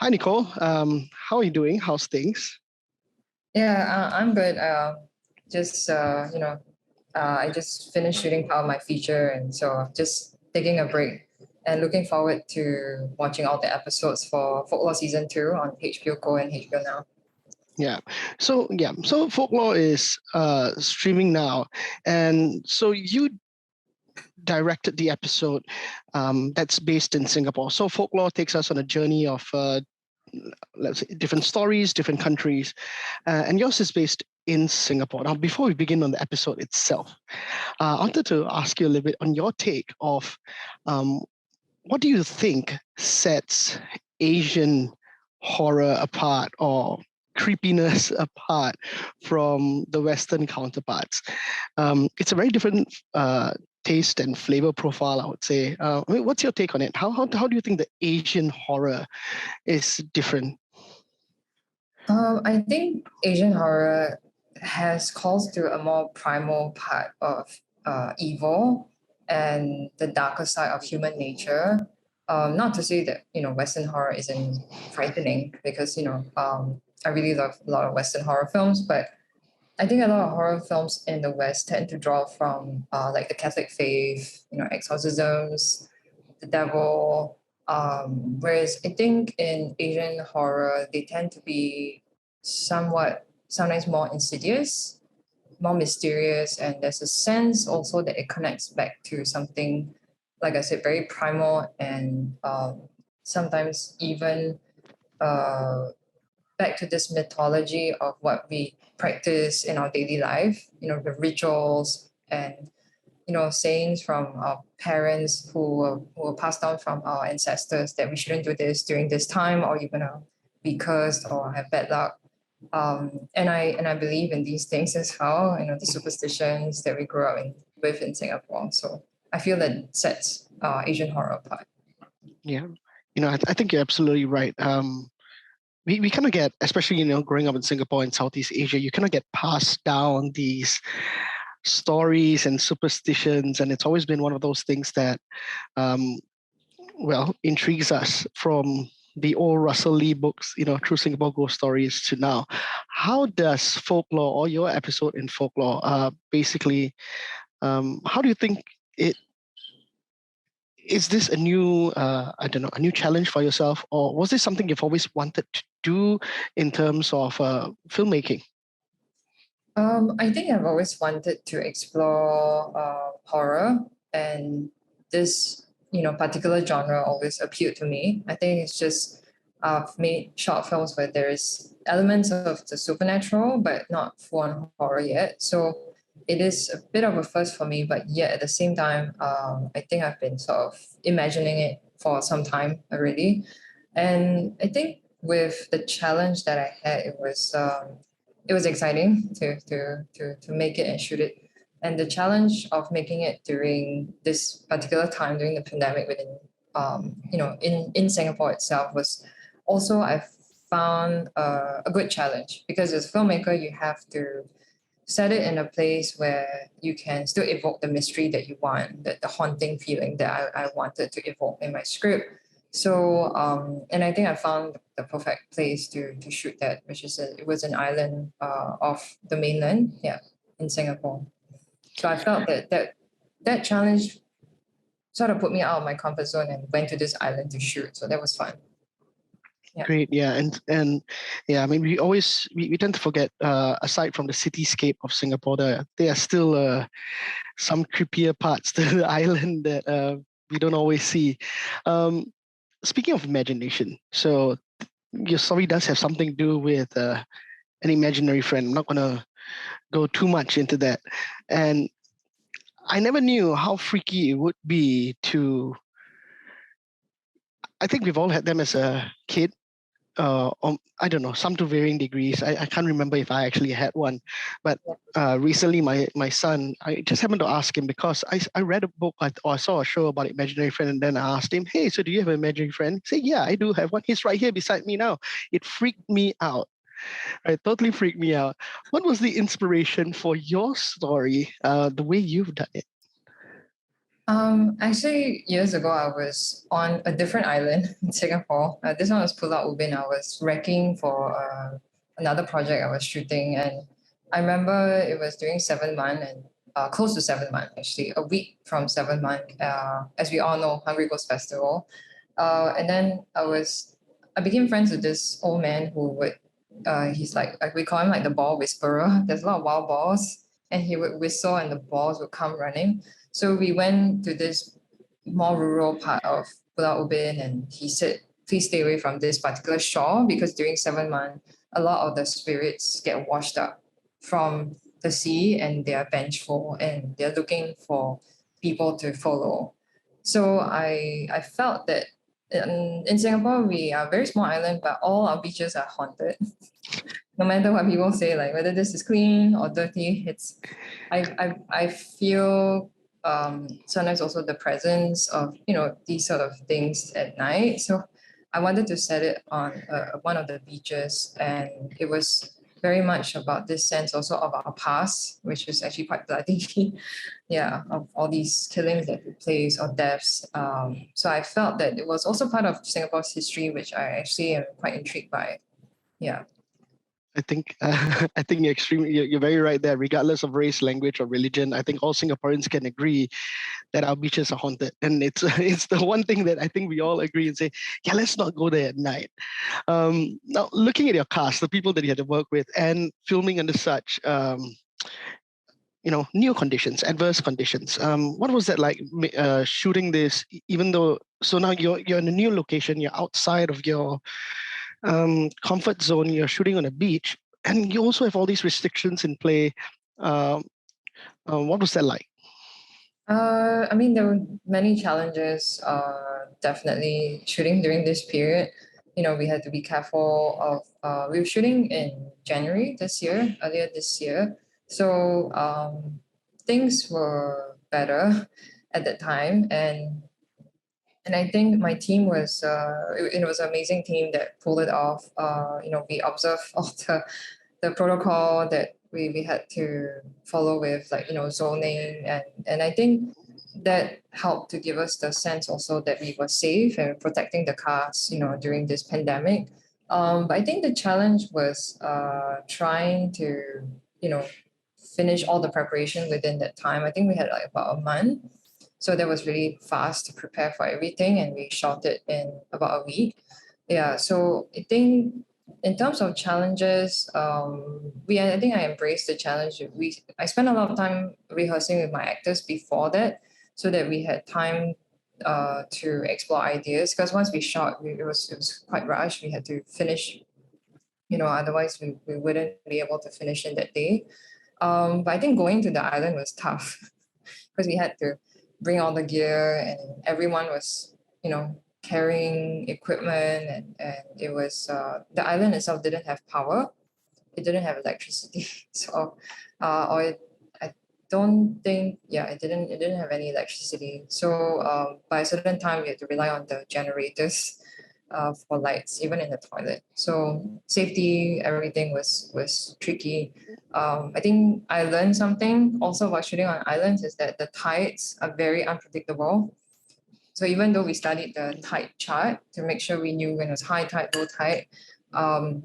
Hi, Nicole. How are you doing? How's things? Yeah, I'm good. Just I just finished shooting part of my feature, and so just taking a break and looking forward to watching all the episodes for Folklore Season 2 on HBO Go and HBO Now. So Folklore is streaming now, and so you directed the episode that's based in Singapore. So Folklore takes us on a journey of let's say different stories, different countries, and yours is based in Singapore. Now, before we begin on the episode itself, I wanted to ask you a little bit on your take of what do you think sets Asian horror apart or creepiness apart from the Western counterparts? It's a very different taste and flavor profile, I would say. What's your take on it? How do you think the Asian horror is different? I think Asian horror has calls to a more primal part of evil and the darker side of human nature. Not to say that Western horror isn't frightening, because I really love a lot of Western horror films, but I think a lot of horror films in the West tend to draw from like the Catholic faith, exorcisms, the devil. Whereas I think in Asian horror, they tend to be sometimes more insidious, more mysterious, and there's a sense also that it connects back to something, like I said, very primal and sometimes even uh, back to this mythology of what we practice in our daily life, the rituals and sayings from our parents who were passed down from our ancestors that we shouldn't do this during this time, or you're gonna be cursed or have bad luck. And I believe in these things as well, the superstitions that we grew up with in Singapore. So I feel that sets Asian horror apart. Yeah, I think you're absolutely right. We kind of get, especially growing up in Singapore and Southeast Asia, you kind of get passed down these stories and superstitions, and it's always been one of those things that intrigues us from the old Russell Lee books, True Singapore Ghost Stories to now. How does Folklore, or your episode in Folklore, basically, how do you think it is? This a new, a new challenge for yourself, or was this something you've always wanted to do in terms of filmmaking? I think I've always wanted to explore horror, and this particular genre always appealed to me. I think it's just I've made short films where there's elements of the supernatural, but not full-on horror yet. So it is a bit of a first for me, but yet at the same time, I think I've been sort of imagining it for some time already, and I think with the challenge that I had, it was exciting to make it and shoot it. And the challenge of making it during this particular time, during the pandemic within in Singapore itself, was also, I found a good challenge, because as a filmmaker you have to set it in a place where you can still evoke the mystery that you want, the haunting feeling that I wanted to evoke in my script. So, and I think I found the perfect place to shoot that, which is it was an island off the mainland, yeah, in Singapore. So I felt that challenge sort of put me out of my comfort zone and went to this island to shoot. So that was fun. Yeah. Great, yeah, and yeah, I mean, we tend to forget. Aside from the cityscape of Singapore, there are still some creepier parts to the island that we don't always see. Speaking of imagination, so your story does have something to do with an imaginary friend. I'm not gonna go too much into that, and I never knew how freaky it would be to. I think we've all had them as a kid. I don't know, some to varying degrees. I can't remember if I actually had one, but recently my son, I just happened to ask him because I read a book or I saw a show about imaginary friend, and then I asked him, hey, so do you have an imaginary friend? He said, yeah, I do have one. He's right here beside me now. It freaked me out. It totally freaked me out. What was the inspiration for your story, the way you've done it? Actually, years ago, I was on a different island in Singapore. This one was Pulau Ubin. I was wrecking for another project I was shooting, and I remember it was during 7 month and close to 7 month actually, a week from 7 month. As we all know, Hungry Ghost Festival, and then I became friends with this old man who would, he's like we call him like the ball whisperer. There's a lot of wild balls, and he would whistle, and the balls would come running. So we went to this more rural part of Pulau Ubin, and he said, please stay away from this particular shore because during 7 month, a lot of the spirits get washed up from the sea and they are vengeful and they're looking for people to follow. So I felt that in Singapore, we are a very small island, but all our beaches are haunted. No matter what people say, like whether this is clean or dirty, I feel sometimes also the presence of these sort of things at night. So I wanted to set it on one of the beaches, and it was very much about this sense also of our past, which is actually quite bloody. Yeah, of all these killings that took place or deaths. So I felt that it was also part of Singapore's history, which I actually am quite intrigued by. Yeah. I think I think you're very right there. Regardless of race, language, or religion, I think all Singaporeans can agree that our beaches are haunted, and it's it's the one thing that I think we all agree and say, yeah, let's not go there at night. Now, looking at your cast, the people that you had to work with, and filming under such new conditions, adverse conditions. What was that like shooting this? Even though so now you're in a new location, you're outside of your comfort zone, you're shooting on a beach, and you also have all these restrictions in play. Um, what was that like? I mean, there were many challenges, definitely shooting during this period. We had to be careful of, we were shooting in January this year, earlier this year. So things were better at that time. And I think my team was, it was an amazing team that pulled it off. We observed all the protocol that we had to follow with like zoning, and I think that helped to give us the sense also that we were safe and protecting the cars during this pandemic. But I think the challenge was trying to you know finish all the preparation within that time. I think we had like about a month, so that was really fast to prepare for everything, and we shot it in about a week. Yeah, so I think in terms of challenges, I think I embraced the challenge. I spent a lot of time rehearsing with my actors before that, so that we had time to explore ideas. Because once we shot, it was quite rushed. We had to finish, otherwise we wouldn't be able to finish in that day. But I think going to the island was tough because we had to bring all the gear, and everyone was, carrying equipment, and it was the island itself didn't have power. It didn't have electricity. So or I don't think, yeah, it didn't have any electricity. So by a certain time we had to rely on the generators for lights, even in the toilet. So safety, everything was tricky. I think I learned something also about shooting on islands is that the tides are very unpredictable. So even though we studied the tide chart to make sure we knew when it was high tide, low tide, um,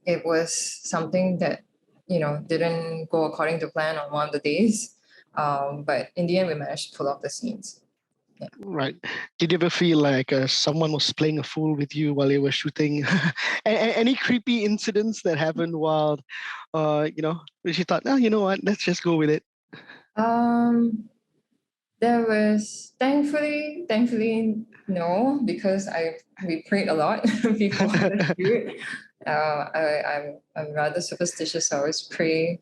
it was something that didn't go according to plan on one of the days. But in the end, we managed to pull off the scenes. Yeah. Right. Did you ever feel like someone was playing a fool with you while you were shooting? Any creepy incidents that happened while, which you thought, no, you know what, let's just go with it. Um, there was thankfully no, because we prayed a lot before the shoot. I'm rather superstitious. So I always pray,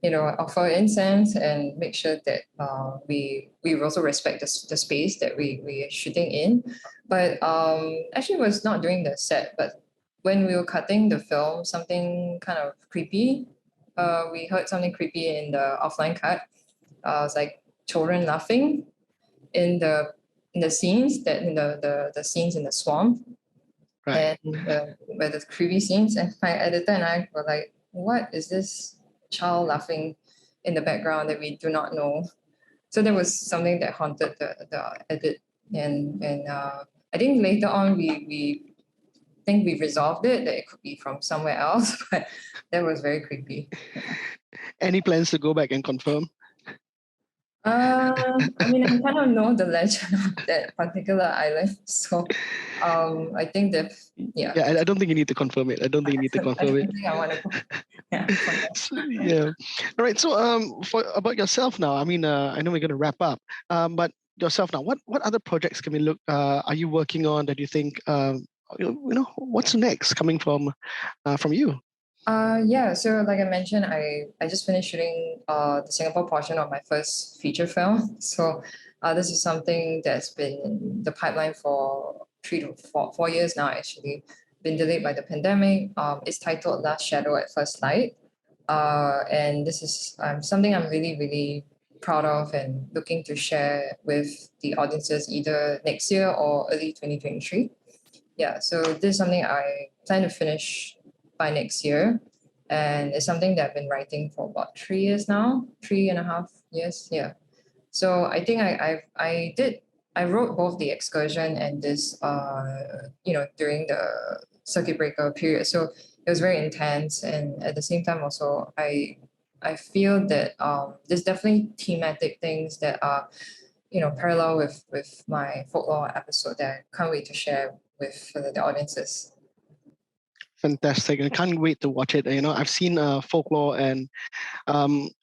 offer incense and make sure that we also respect the space that we are shooting in. But actually, it was not during the set, but when we were cutting the film, something kind of creepy. We heard something creepy in the offline cut. It's like children laughing in the scenes that in the scenes in the swamp, Right. and where the creepy scenes, and my editor and I were like, what is this child laughing in the background that we do not know? So that was something that haunted the edit, and I think later on we think we resolved it, that it could be from somewhere else, but that was very creepy. Any plans to go back and confirm? I mean, I kind of know the legend of that particular island, so I think that yeah. Yeah, I don't think you need to confirm it. I don't think you need to I confirm don't it. think I want to go. Yeah. Yeah. All right. So for about yourself now, I mean, I know we're going to wrap up, but yourself now, what other projects can we look? Are you working on that you think? What's next coming from you? Yeah, so like I mentioned, I just finished shooting the Singapore portion of my first feature film. So this is something that's been in the pipeline for 3 to 4 years now, actually. Been delayed by the pandemic. It's titled Last Shadow at First Light. And this is something I'm really, really proud of and looking to share with the audiences either next year or early 2023. Yeah, so this is something I plan to finish by next year. And it's something that I've been writing for about 3 years now, 3.5 years. Yeah. So I think I wrote both the excursion and this during the circuit breaker period. So it was very intense, and at the same time also I feel that there's definitely thematic things that are parallel with my folklore episode that I can't wait to share with the audiences. Fantastic! I can't wait to watch it. I've seen folklore, and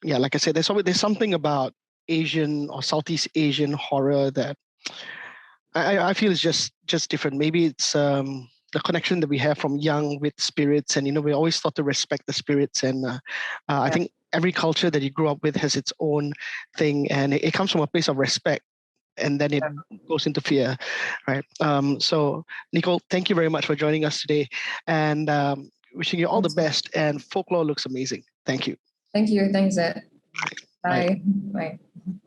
yeah, like I said, there's something about Asian or Southeast Asian horror that I feel is just different. Maybe it's the connection that we have from young with spirits, and we always thought to respect the spirits, and I think every culture that you grew up with has its own thing, and it comes from a place of respect, and then it goes into fear, right? So Nicole, thank you very much for joining us today, and wishing you all the best. And folklore looks amazing. Thank you. Thank you. Thanks, Ed. Bye. Bye. Bye.